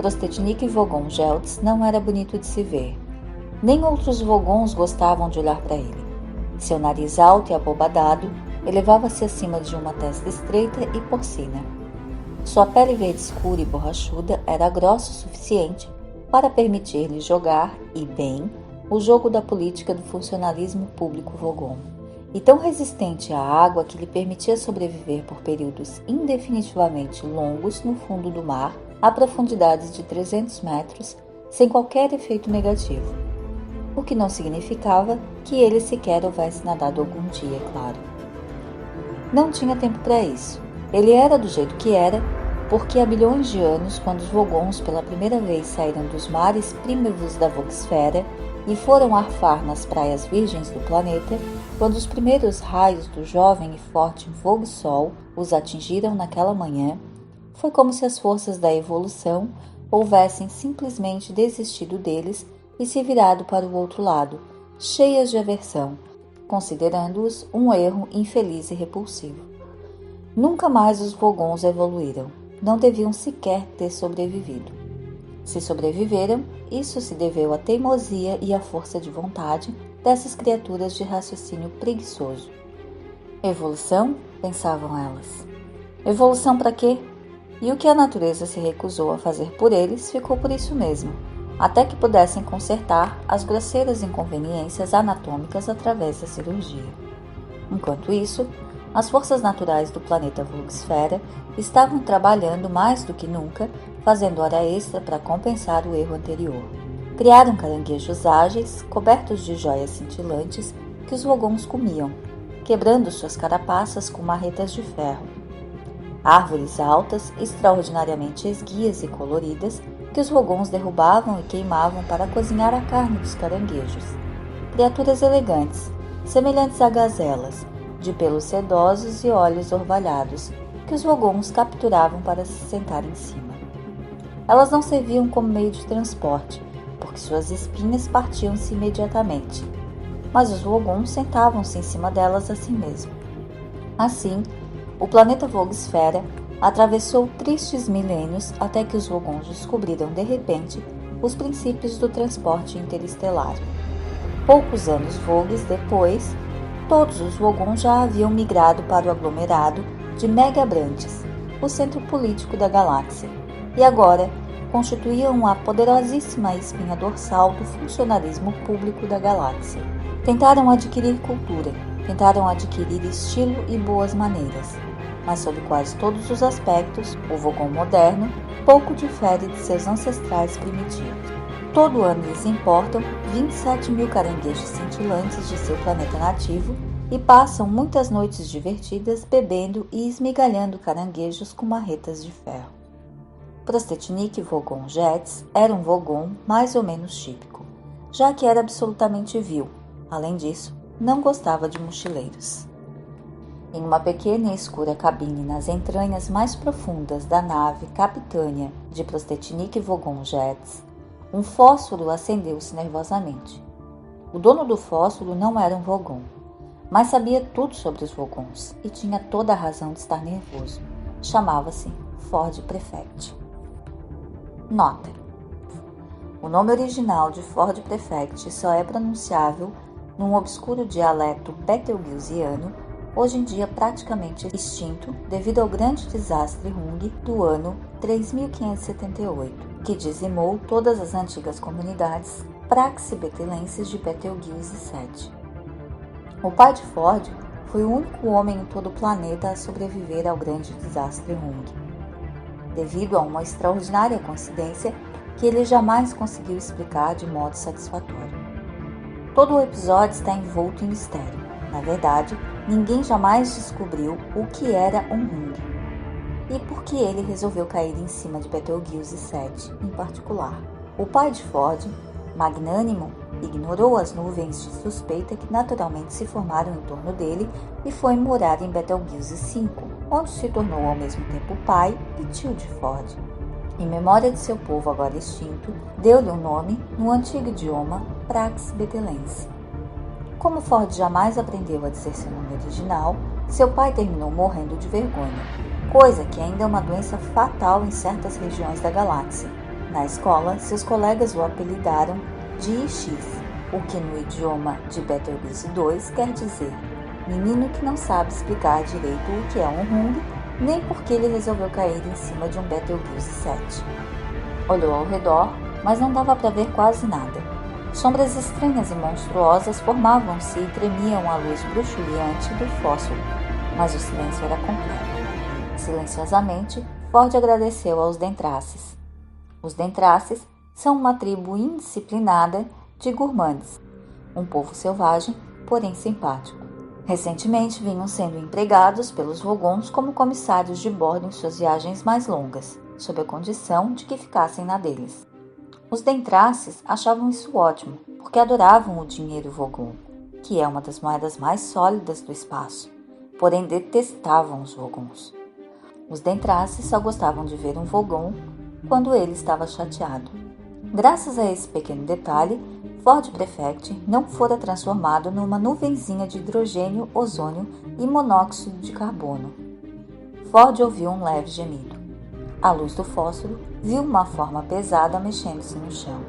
Prostetnik Vogon Jeltz não era bonito de se ver. Nem outros Vogons gostavam de olhar para ele. Seu nariz alto e abobadado elevava-se acima de uma testa estreita e porcina. Sua pele verde escura e borrachuda era grossa o suficiente para permitir-lhe jogar, e bem, o jogo da política do funcionalismo público Vogon, e tão resistente à água que lhe permitia sobreviver por períodos indefinitivamente longos no fundo do mar, a profundidades de 300 metros, sem qualquer efeito negativo. O que não significava que ele sequer houvesse nadado algum dia, claro. Não tinha tempo para isso. Ele era do jeito que era, porque há bilhões de anos, quando os Vogons pela primeira vez saíram dos mares primevos da Vogsfera e foram arfar nas praias virgens do planeta, quando os primeiros raios do jovem e forte Vogsol os atingiram naquela manhã, foi como se as forças da evolução houvessem simplesmente desistido deles e se virado para o outro lado, cheias de aversão, considerando-os um erro infeliz e repulsivo. Nunca mais os Vogons evoluíram. Não deviam sequer ter sobrevivido. Se sobreviveram, isso se deveu à teimosia e à força de vontade dessas criaturas de raciocínio preguiçoso. Evolução? Pensavam elas. Evolução para quê? E o que a natureza se recusou a fazer por eles ficou por isso mesmo, até que pudessem consertar as grosseiras inconveniências anatômicas através da cirurgia. Enquanto isso, as forças naturais do planeta Vogsfera estavam trabalhando mais do que nunca, fazendo hora extra para compensar o erro anterior. Criaram caranguejos ágeis, cobertos de joias cintilantes, que os Vogons comiam, quebrando suas carapaças com marretas de ferro. Árvores altas, extraordinariamente esguias e coloridas, que os Vogons derrubavam e queimavam para cozinhar a carne dos caranguejos. Criaturas elegantes, semelhantes a gazelas, de pelos sedosos e olhos orvalhados, que os Vogons capturavam para se sentar em cima. Elas não serviam como meio de transporte, porque suas espinhas partiam-se imediatamente, mas os Vogons sentavam-se em cima delas assim mesmo. Assim, o planeta Vogsfera atravessou tristes milênios até que os Vogons descobriram de repente os princípios do transporte interestelar. Poucos anos Vogs depois, todos os Vogons já haviam migrado para o aglomerado de Megabrantes, o centro político da galáxia, e agora constituíam a poderosíssima espinha dorsal do funcionalismo público da galáxia. Tentaram adquirir cultura, tentaram adquirir estilo e boas maneiras, mas sob quase todos os aspectos, o Vogon moderno pouco difere de seus ancestrais primitivos. Todo ano lhes importam 27 mil caranguejos cintilantes de seu planeta nativo e passam muitas noites divertidas bebendo e esmigalhando caranguejos com marretas de ferro. Prostetnik Vogon Jeltz era um Vogon mais ou menos típico, já que era absolutamente vil. Além disso, não gostava de mochileiros. Em uma pequena e escura cabine nas entranhas mais profundas da nave capitânia de Prostetnik Vogon Jeltz, um fósforo acendeu-se nervosamente. O dono do fósforo não era um Vogon, mas sabia tudo sobre os Vogons e tinha toda a razão de estar nervoso. Chamava-se Ford Prefect. Nota: o nome original de Ford Prefect só é pronunciável num obscuro dialeto betelgeusiano, hoje em dia praticamente extinto devido ao grande desastre Hung do ano 3578, que dizimou todas as antigas comunidades praxibetelenses de Betelgeuse VII. O pai de Ford foi o único homem em todo o planeta a sobreviver ao grande desastre Hung, devido a uma extraordinária coincidência que ele jamais conseguiu explicar de modo satisfatório. Todo o episódio está envolto em mistério. Na verdade, ninguém jamais descobriu o que era um Hung e por que ele resolveu cair em cima de Betelgeuse VII em particular. O pai de Ford, magnânimo, ignorou as nuvens de suspeita que naturalmente se formaram em torno dele e foi morar em Betelgeuse V, onde se tornou ao mesmo tempo pai e tio de Ford. Em memória de seu povo agora extinto, deu-lhe um nome no antigo idioma praxibetelense. Como Ford jamais aprendeu a dizer seu nome original, seu pai terminou morrendo de vergonha, coisa que ainda é uma doença fatal em certas regiões da galáxia. Na escola, seus colegas o apelidaram de IX, o que no idioma de Betelgeuse 2 quer dizer menino que não sabe explicar direito o que é um rungue, nem por que ele resolveu cair em cima de um Betelgeuse 7. Olhou ao redor, mas não dava para ver quase nada. Sombras estranhas e monstruosas formavam-se e tremiam à luz bruxuleante do fósforo, mas o silêncio era completo. Silenciosamente, Ford agradeceu aos Dentraces. Os Dentraces são uma tribo indisciplinada de gourmands, um povo selvagem, porém simpático. Recentemente vinham sendo empregados pelos Vogons como comissários de bordo em suas viagens mais longas, sob a condição de que ficassem na deles. Os Dentraces achavam isso ótimo, porque adoravam o dinheiro Vogon, que é uma das moedas mais sólidas do espaço, porém detestavam os Vogons. Os Dentraces só gostavam de ver um Vogon quando ele estava chateado. Graças a esse pequeno detalhe, Ford Prefect não fora transformado numa nuvenzinha de hidrogênio, ozônio e monóxido de carbono. Ford ouviu um leve gemido. À luz do fósforo, viu uma forma pesada mexendo-se no chão.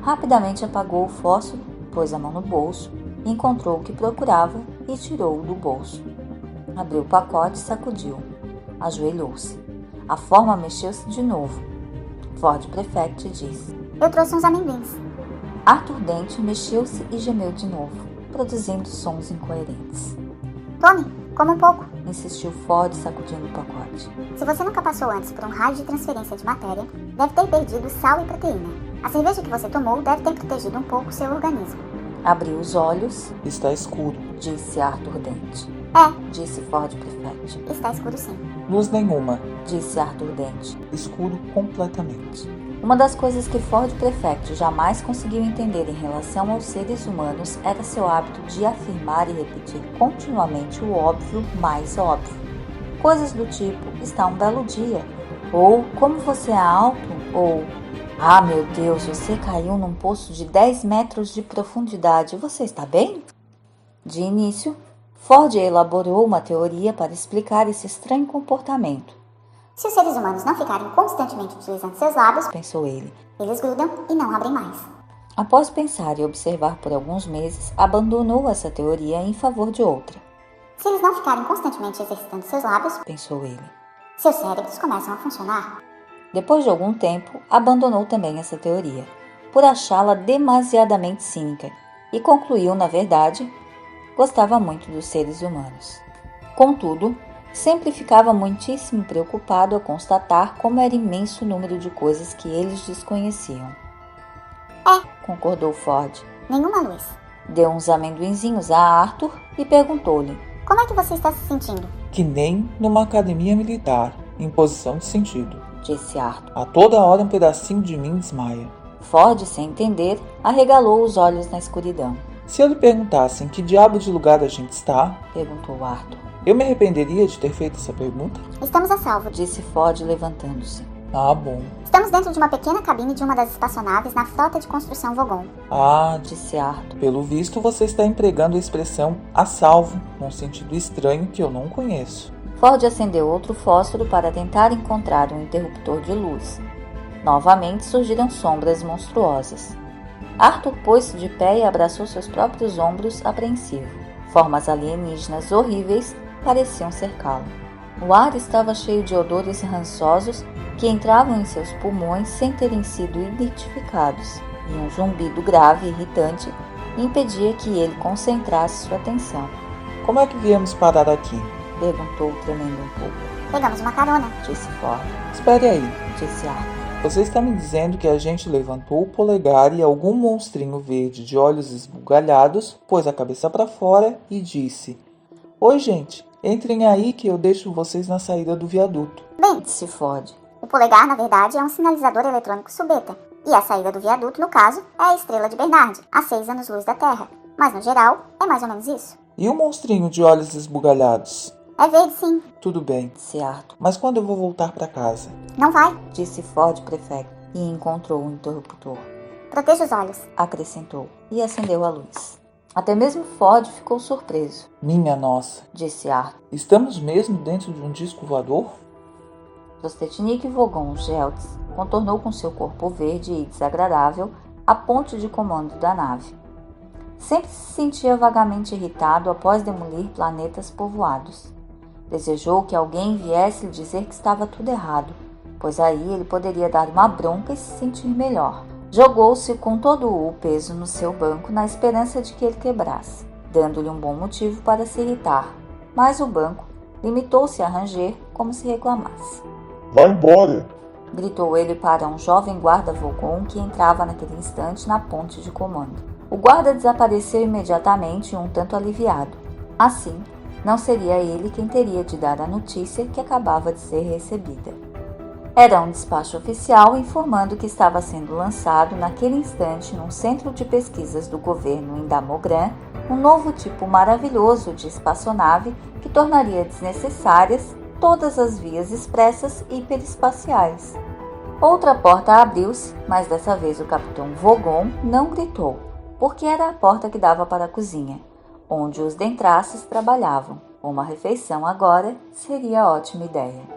Rapidamente apagou o fósforo, pôs a mão no bolso, encontrou o que procurava e tirou-o do bolso. Abriu o pacote e sacudiu. Ajoelhou-se. A forma mexeu-se de novo. Ford Prefect disse: Eu trouxe uns amendoins. Arthur Dent mexeu-se e gemeu de novo, produzindo sons incoerentes. Tome, coma um pouco. Insistiu Ford, sacudindo o pacote. Se você nunca passou antes por um raio de transferência de matéria, deve ter perdido sal e proteína. A cerveja que você tomou deve ter protegido um pouco seu organismo. Abriu os olhos. Está escuro, Disse Arthur Dent. Disse Ford Prefect. Está escuro sim. Luz nenhuma, Disse Arthur Dent. escuro completamente. Uma das coisas que Ford Prefect jamais conseguiu entender em relação aos seres humanos era seu hábito de afirmar e repetir continuamente o óbvio mais óbvio. Coisas do tipo, está um belo dia, ou como você é alto, ou ah meu Deus, você caiu num poço de 10 metros de profundidade, você está bem? De início, Ford elaborou uma teoria para explicar esse estranho comportamento. Se os seres humanos não ficarem constantemente utilizando seus lábios, Pensou ele. eles grudam e não abrem mais. Após pensar e observar por alguns meses, abandonou essa teoria em favor de outra. Se eles não ficarem constantemente exercitando seus lábios, Pensou ele. seus cérebros começam a funcionar. Depois de algum tempo, abandonou também essa teoria, por achá-la demasiadamente cínica, e concluiu, na verdade, gostava muito dos seres humanos. Contudo, sempre ficava muitíssimo preocupado a constatar como era imenso o número de coisas que eles desconheciam. Concordou Ford. Nenhuma luz. Deu uns amendoinzinhos a Arthur e perguntou-lhe. Como é que você está se sentindo? Que nem numa academia militar, em posição de sentido. Disse Arthur. A toda hora um pedacinho de mim desmaia. Ford, sem entender, arregalou os olhos na escuridão. Se eu lhe perguntasse em que diabo de lugar a gente está, Perguntou Arthur. eu me arrependeria de ter feito essa pergunta? Estamos a salvo. Disse Ford, levantando-se. Ah, bom. Estamos dentro de uma pequena cabine de uma das espaçonaves na frota de construção Vogon. Ah, Disse Arthur. pelo visto você está empregando a expressão a salvo, num sentido estranho que eu não conheço. Ford acendeu outro fósforo para tentar encontrar um interruptor de luz. Novamente surgiram sombras monstruosas. Arthur pôs-se de pé e abraçou seus próprios ombros apreensivo. Formas alienígenas horríveis pareciam cercá-lo. O ar estava cheio de odores rançosos que entravam em seus pulmões sem terem sido identificados, e um zumbido grave e irritante impedia que ele concentrasse sua atenção. Como é que viemos parar aqui? Perguntou, tremendo um pouco. Pegamos uma carona. Disse Ford. Espere aí. Disse Arthur. Você está me dizendo que a gente levantou o polegar e algum monstrinho verde de olhos esbugalhados pôs a cabeça para fora e disse: Oi, gente, entrem aí que eu deixo vocês na saída do viaduto. Bem, Disse Ford. o polegar, na verdade, é um sinalizador eletrônico subeta. E a saída do viaduto, no caso, é a estrela de Bernard, a 6 anos-luz da Terra. Mas, no geral, é mais ou menos isso. E o monstrinho de olhos esbugalhados? É verde, sim. Tudo bem, Disse Arthur. mas quando eu vou voltar para casa? Não vai. Disse Ford Prefect e encontrou o interruptor. Proteja os olhos. Acrescentou e acendeu a luz. Até mesmo Ford ficou surpreso. Minha nossa, Disse Arthur. estamos mesmo dentro de um disco voador? Prostetnik Vogon Geltz contornou com seu corpo verde e desagradável a ponte de comando da nave. Sempre se sentia vagamente irritado após demolir planetas povoados. Desejou que alguém viesse lhe dizer que estava tudo errado, pois aí ele poderia dar uma bronca e se sentir melhor. Jogou-se com todo o peso no seu banco na esperança de que ele quebrasse, dando-lhe um bom motivo para se irritar, mas o banco limitou-se a ranger como se reclamasse. Vá embora! Gritou ele para um jovem guarda Vogon que entrava naquele instante na ponte de comando. O guarda desapareceu imediatamente, um tanto aliviado. Assim, não seria ele quem teria de dar a notícia que acabava de ser recebida. Era um despacho oficial informando que estava sendo lançado naquele instante num centro de pesquisas do governo em Damogran um novo tipo maravilhoso de espaçonave que tornaria desnecessárias todas as vias expressas hiperespaciais. Outra porta abriu-se, mas dessa vez o capitão Vogon não gritou, porque era a porta que dava para a cozinha, onde os Dentraces trabalhavam. Uma refeição agora seria ótima ideia.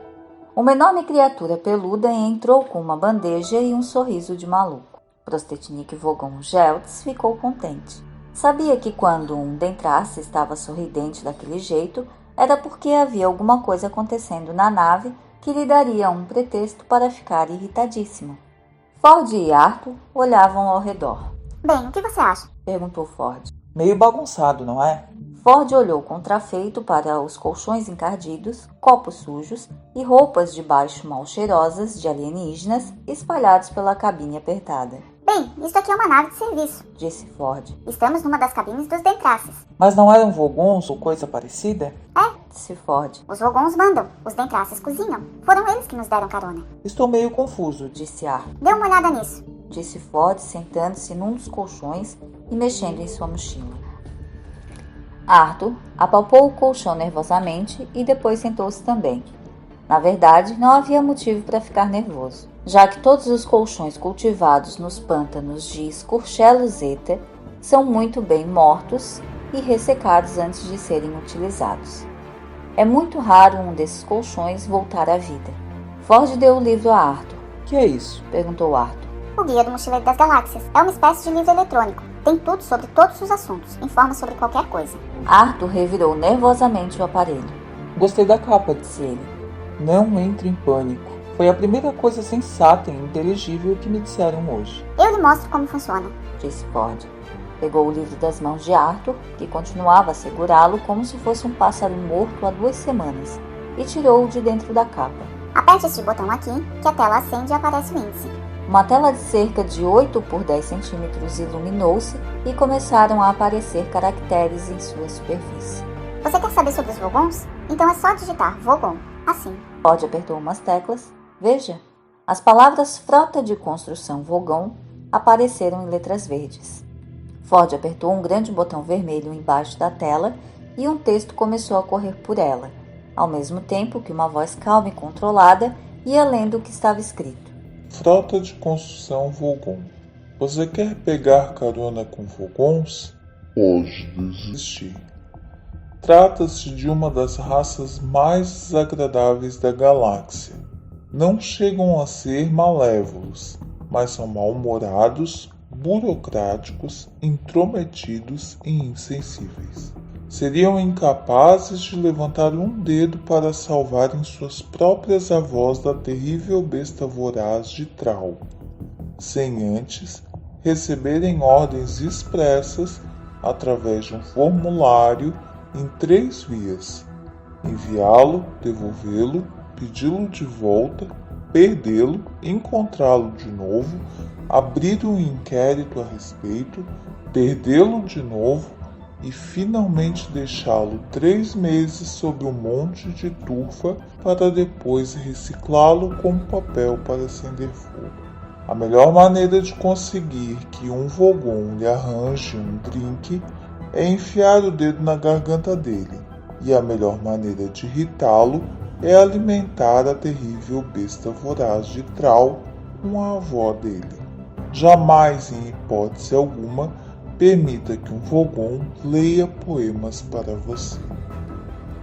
Uma enorme criatura peluda entrou com uma bandeja e um sorriso de maluco. Prostetnik Vogon Geltz ficou contente. Sabia que quando um Dentrace estava sorridente daquele jeito, era porque havia alguma coisa acontecendo na nave que lhe daria um pretexto para ficar irritadíssimo. Ford e Arthur olhavam ao redor. Bem, o que você acha? Perguntou Ford. Meio bagunçado, não é? Ford olhou contrafeito para os colchões encardidos, copos sujos e roupas de baixo mal cheirosas de alienígenas espalhados pela cabine apertada. Bem, isso aqui é uma nave de serviço, disse Ford. Estamos numa das cabines dos Dentraces. Mas não eram Vogons ou coisa parecida? Disse Ford. Os Vogons mandam, os Dentraces cozinham. Foram eles que nos deram carona. Estou meio confuso. Disse Arthur. Dê uma olhada nisso, Disse Ford, sentando-se num dos colchões e mexendo em sua mochila. Arthur apalpou o colchão nervosamente e depois sentou-se também. Na verdade, não havia motivo para ficar nervoso, já que todos os colchões cultivados nos pântanos de Scourgello Zeta são muito bem mortos e ressecados antes de serem utilizados. É muito raro um desses colchões voltar à vida. Ford deu o livro a Arthur. Que é isso? Perguntou Arthur. o Guia do Mochileiro das Galáxias. É uma espécie de livro eletrônico. Tem tudo sobre todos os assuntos. Informa sobre qualquer coisa. Arthur revirou nervosamente o aparelho. Gostei da capa, disse ele. Não entre em pânico. Foi a primeira coisa sensata e inteligível que me disseram hoje. Eu lhe mostro como funciona, Disse Ford. Pegou o livro das mãos de Arthur, que continuava a segurá-lo como se fosse um pássaro morto há 2 semanas, e tirou-o de dentro da capa. Aperte este botão aqui, que a tela acende e aparece o índice. Uma tela de cerca de 8 por 10 centímetros iluminou-se e começaram a aparecer caracteres em sua superfície. Você quer saber sobre os Vogons? Então é só digitar Vogon, assim. Ford apertou umas teclas. Veja, as palavras frota de construção Vogon apareceram em letras verdes. Ford apertou um grande botão vermelho embaixo da tela e um texto começou a correr por ela, ao mesmo tempo que uma voz calma e controlada ia lendo o que estava escrito. Frota de construção Vogon. Você quer pegar carona com Vogons? Pode desistir. Trata-se de uma das raças mais desagradáveis da galáxia. Não chegam a ser malévolos, mas são mal-humorados, burocráticos, intrometidos e insensíveis. Seriam incapazes de levantar um dedo para salvarem suas próprias avós da terrível besta voraz de Tral, sem antes receberem ordens expressas através de um formulário em 3 vias: enviá-lo, devolvê-lo, pedi-lo de volta, perdê-lo, encontrá-lo de novo, abrir um inquérito a respeito, perdê-lo de novo e finalmente deixá-lo 3 meses sob um monte de turfa para depois reciclá-lo como papel para acender fogo. A melhor maneira de conseguir que um Vogon lhe arranje um drink é enfiar o dedo na garganta dele, e a melhor maneira de irritá-lo é alimentar a terrível besta voraz de Tral com a avó dele. Jamais, em hipótese alguma, permita que um Vogon leia poemas para você.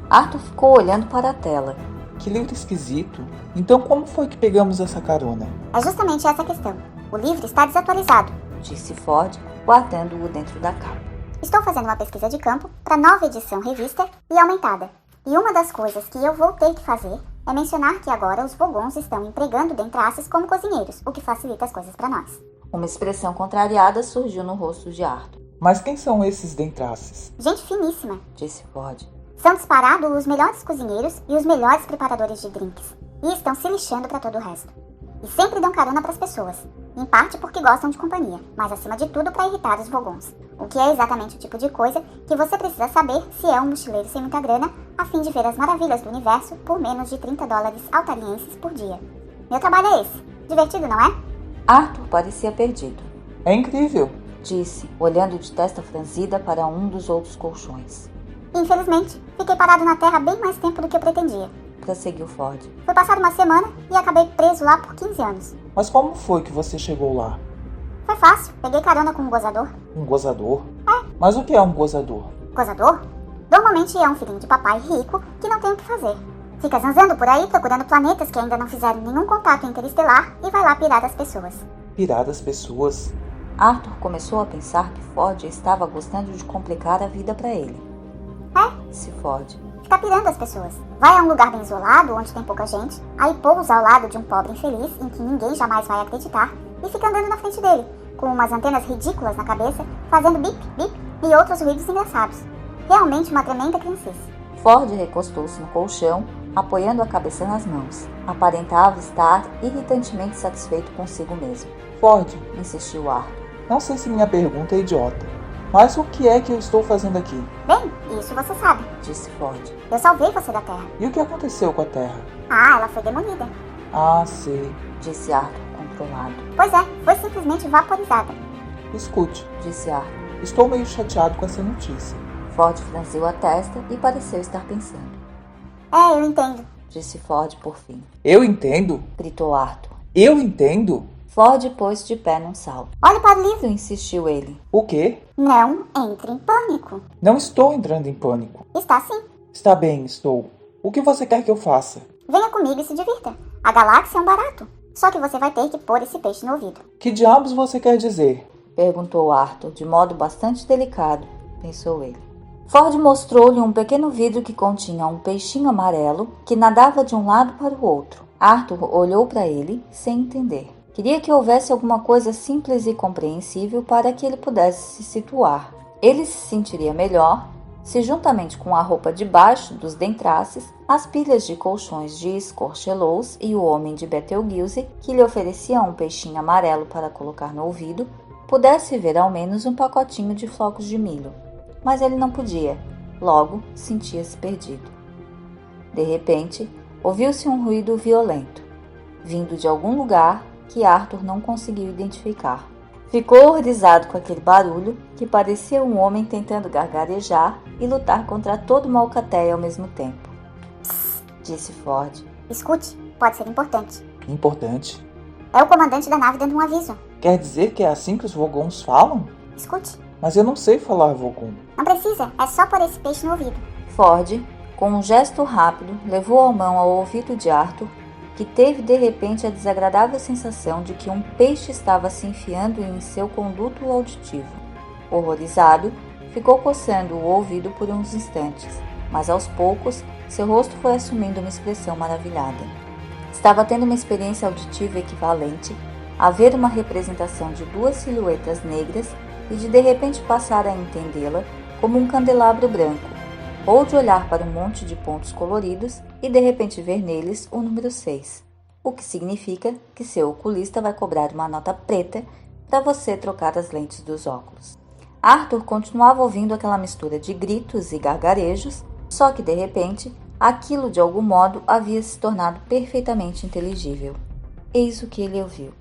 Arthur ficou olhando para a tela. Que livro esquisito. Então como foi que pegamos essa carona? É justamente essa a questão. O livro está desatualizado. Disse Ford, guardando-o dentro da capa. Estou fazendo uma pesquisa de campo para a nova edição revista e aumentada. E uma das coisas que eu vou ter que fazer é mencionar que agora os Vogons estão empregando dentraces como cozinheiros, o que facilita as coisas para nós. Uma expressão contrariada surgiu no rosto de Arthur. Mas quem são esses dentraces? Gente finíssima. Disse Ford. São disparados os melhores cozinheiros e os melhores preparadores de drinks. E estão se lixando para todo o resto. E sempre dão carona para as pessoas. Em parte porque gostam de companhia, mas acima de tudo para irritar os Vogons. O que é exatamente o tipo de coisa que você precisa saber se é um mochileiro sem muita grana, a fim de ver as maravilhas do universo por menos de $30 altarienses por dia. Meu trabalho é esse. Divertido, não é? Arthur parecia perdido. É incrível. Disse, olhando de testa franzida para um dos outros colchões. Infelizmente, fiquei parado na Terra bem mais tempo do que eu pretendia. Prosseguiu Ford. Foi passada uma semana e acabei preso lá por 15 anos. Mas como foi que você chegou lá? Foi fácil, peguei carona com um gozador. Um gozador? Mas o que é um gozador? Gozador? Normalmente é um filhinho de papai rico que não tem o que fazer. Fica zanzando por aí procurando planetas que ainda não fizeram nenhum contato interestelar e vai lá pirar as pessoas. Pirar as pessoas? Arthur começou a pensar que Ford estava gostando de complicar a vida para ele. Disse Ford. Fica pirando as pessoas. Vai a um lugar bem isolado, onde tem pouca gente, aí pousa ao lado de um pobre infeliz em que ninguém jamais vai acreditar e fica andando na frente dele, com umas antenas ridículas na cabeça, fazendo bip, bip e outros ruídos engraçados. Realmente uma tremenda criancice. Ford recostou-se no colchão, apoiando a cabeça nas mãos. Aparentava estar irritantemente satisfeito consigo mesmo. Ford, Insistiu Arthur. não sei se minha pergunta é idiota, mas o que é que eu estou fazendo aqui? Bem, isso você sabe. Disse Ford. Eu salvei você da Terra. E o que aconteceu com a Terra? Ah, ela foi demolida. Ah, sei. Disse Arthur, controlado. Pois é, foi simplesmente vaporizada. Escute, Disse Arthur. estou meio chateado com essa notícia. Ford franziu a testa e pareceu estar pensando. É, eu entendo. Disse Ford por fim. Eu entendo? Gritou Arthur. Eu entendo? Ford pôs de pé num salto. Olhe para o livro. Insistiu ele. O quê? Não entre em pânico. Não estou entrando em pânico. Está sim. Está bem, estou. O que você quer que eu faça? Venha comigo e se divirta. A galáxia é um barato. Só que você vai ter que pôr esse peixe no ouvido. Que diabos você quer dizer? Perguntou Arthur de modo bastante delicado, pensou ele. Ford mostrou-lhe um pequeno vidro que continha um peixinho amarelo que nadava de um lado para o outro. Arthur olhou para ele sem entender. Queria que houvesse alguma coisa simples e compreensível para que ele pudesse se situar. Ele se sentiria melhor se, juntamente com a roupa de baixo dos dentraces, as pilhas de colchões de Scorchelows e o homem de Betelgeuse, que lhe ofereciam um peixinho amarelo para colocar no ouvido, pudesse ver ao menos um pacotinho de flocos de milho. Mas ele não podia. Logo, sentia-se perdido. De repente, ouviu-se um ruído violento, vindo de algum lugar que Arthur não conseguiu identificar. Ficou horrorizado com aquele barulho, que parecia um homem tentando gargarejar e lutar contra todo o malcatéia ao mesmo tempo. Psst, disse Ford. Escute, pode ser importante. Importante? É o comandante da nave dando um aviso. Quer dizer que é assim que os Vogons falam? Escute. Mas eu não sei falar Vogon. Não precisa, é só pôr esse peixe no ouvido. Ford, com um gesto rápido, levou a mão ao ouvido de Arthur, que teve de repente a desagradável sensação de que um peixe estava se enfiando em seu conduto auditivo. Horrorizado, ficou coçando o ouvido por uns instantes, mas aos poucos seu rosto foi assumindo uma expressão maravilhada. Estava tendo uma experiência auditiva equivalente a ver uma representação de duas silhuetas negras e de repente passar a entendê-la como um candelabro branco, ou de olhar para um monte de pontos coloridos e de repente ver neles o número 6, o que significa que seu oculista vai cobrar uma nota preta para você trocar as lentes dos óculos. Arthur continuava ouvindo aquela mistura de gritos e gargarejos, só que de repente aquilo de algum modo havia se tornado perfeitamente inteligível. Eis o que ele ouviu.